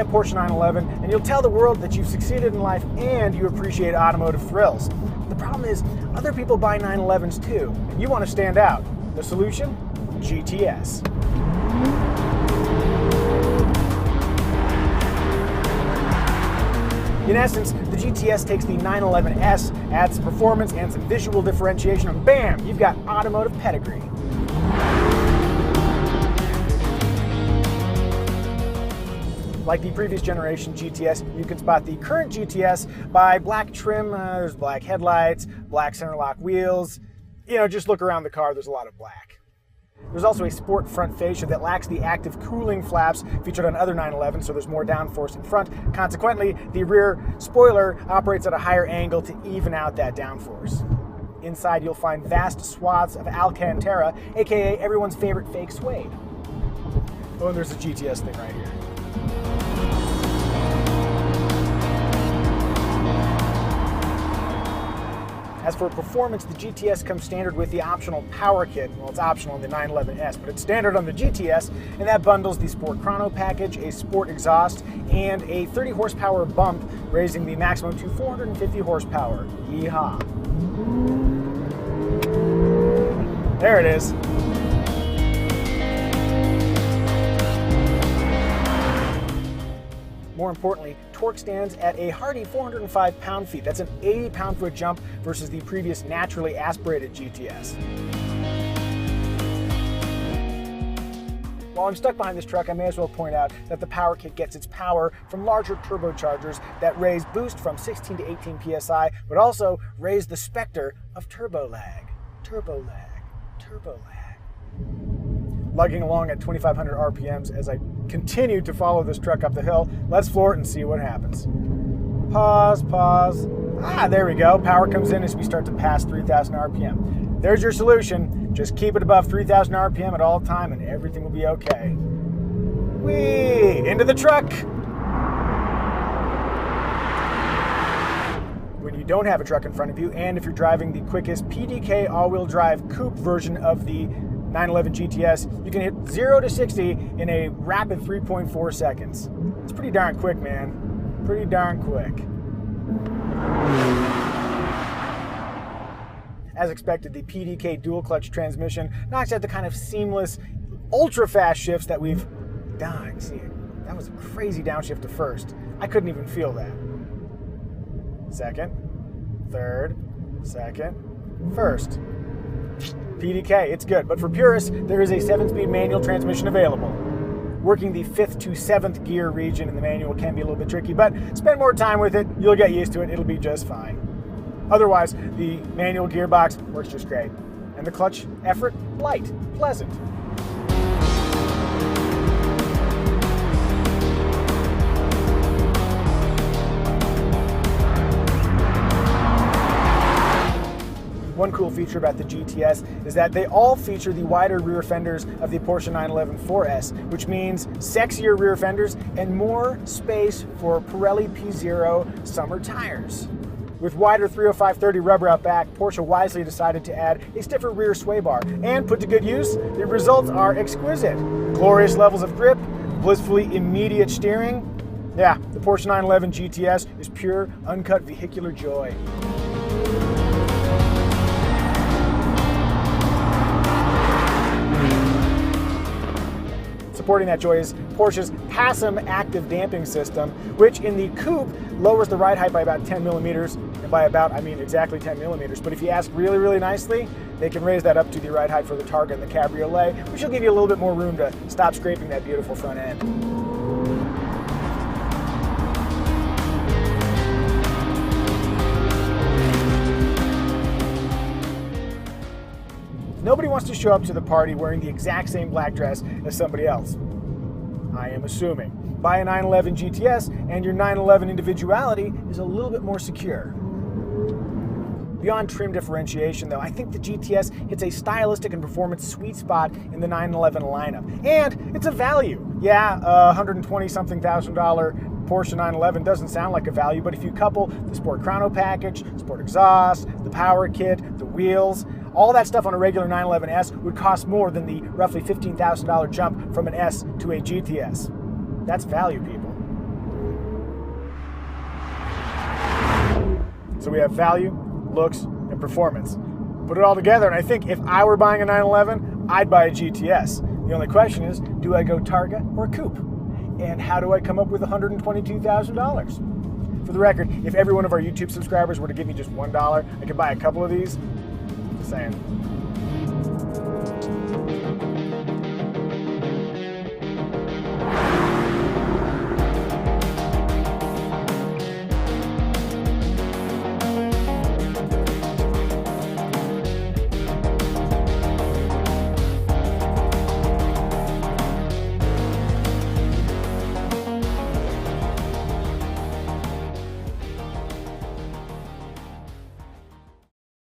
a Porsche 911 and you'll tell the world that you've succeeded in life and you appreciate automotive thrills. The problem is, other people buy 911s too, and you want to stand out. The solution? GTS. In essence, the GTS takes the 911S, adds some performance and some visual differentiation, and bam, you've got automotive pedigree. Like the previous generation GTS, you can spot the current GTS by black trim. There's black headlights, black center lock wheels. You know, just look around the car, there's a lot of black. There's also a sport front fascia that lacks the active cooling flaps featured on other 911s, so there's more downforce in front. Consequently, the rear spoiler operates at a higher angle to even out that downforce. Inside, you'll find vast swaths of Alcantara, aka everyone's favorite fake suede. Oh, and there's a GTS thing right here. As for performance, the GTS comes standard with the optional power kit. Well, it's optional on the 911S, but it's standard on the GTS, and that bundles the Sport Chrono package, a Sport exhaust, and a 30 horsepower bump, raising the maximum to 450 horsepower. Yeehaw. There it is. More importantly, torque stands at a hearty 405 pound-feet. That's an 80 pound-foot jump versus the previous naturally aspirated GTS. While I'm stuck behind this truck, I may as well point out that the power kit gets its power from larger turbochargers that raise boost from 16 to 18 psi, but also raise the specter of turbo lag. Turbo lag. Turbo lag. Lugging along at 2,500 RPMs as I continue to follow this truck up the hill. Let's floor it and see what happens. Pause, pause. Ah, there we go. Power comes in as we start to pass 3,000 RPM. There's your solution. Just keep it above 3,000 RPM at all time and everything will be okay. Whee! Into the truck! When you don't have a truck in front of you, and if you're driving the quickest PDK all-wheel drive coupe version of the 911 GTS, you can hit 0 to 60 in a rapid 3.4 seconds. It's pretty darn quick, man. Pretty darn quick. As expected, the PDK dual clutch transmission knocks out the kind of seamless, ultra fast shifts that we've done. See, that was a crazy downshift to first. I couldn't even feel that. Second, third, second, first. PDK, it's good, but for purists, there is a 7-speed manual transmission available. Working the 5th to 7th gear region in the manual can be a little bit tricky, but spend more time with it, you'll get used to it, it'll be just fine. Otherwise, the manual gearbox works just great. And the clutch effort, light, pleasant. One cool feature about the GTS is that they all feature the wider rear fenders of the Porsche 911 4S, which means sexier rear fenders and more space for Pirelli P0 summer tires. With wider 305/30 rubber out back, Porsche wisely decided to add a stiffer rear sway bar, and put to good use, the results are exquisite. Glorious levels of grip, blissfully immediate steering. Yeah, the Porsche 911 GTS is pure, uncut vehicular joy. Supporting that joy is Porsche's PASM active damping system, which in the coupe lowers the ride height by about 10 millimeters. And by about, I mean exactly 10 millimeters. But if you ask really, really nicely, they can raise that up to the ride height for the Targa and the Cabriolet, which will give you a little bit more room to stop scraping that beautiful front end. Nobody wants to show up to the party wearing the exact same black dress as somebody else. I am assuming. Buy a 911 GTS and your 911 individuality is a little bit more secure. Beyond trim differentiation though, I think the GTS hits a stylistic and performance sweet spot in the 911 lineup. And it's a value. Yeah, $120-something thousand Porsche 911 doesn't sound like a value, but if you couple the Sport Chrono package, Sport exhaust, the power kit, the wheels, all that stuff on a regular 911S would cost more than the roughly $15,000 jump from an S to a GTS. That's value, people. So we have value, looks, and performance. Put it all together, and I think if I were buying a 911, I'd buy a GTS. The only question is, do I go Targa or Coupe? And how do I come up with $122,000? For the record, if every one of our YouTube subscribers were to give me just $1, I could buy a couple of these. Just saying.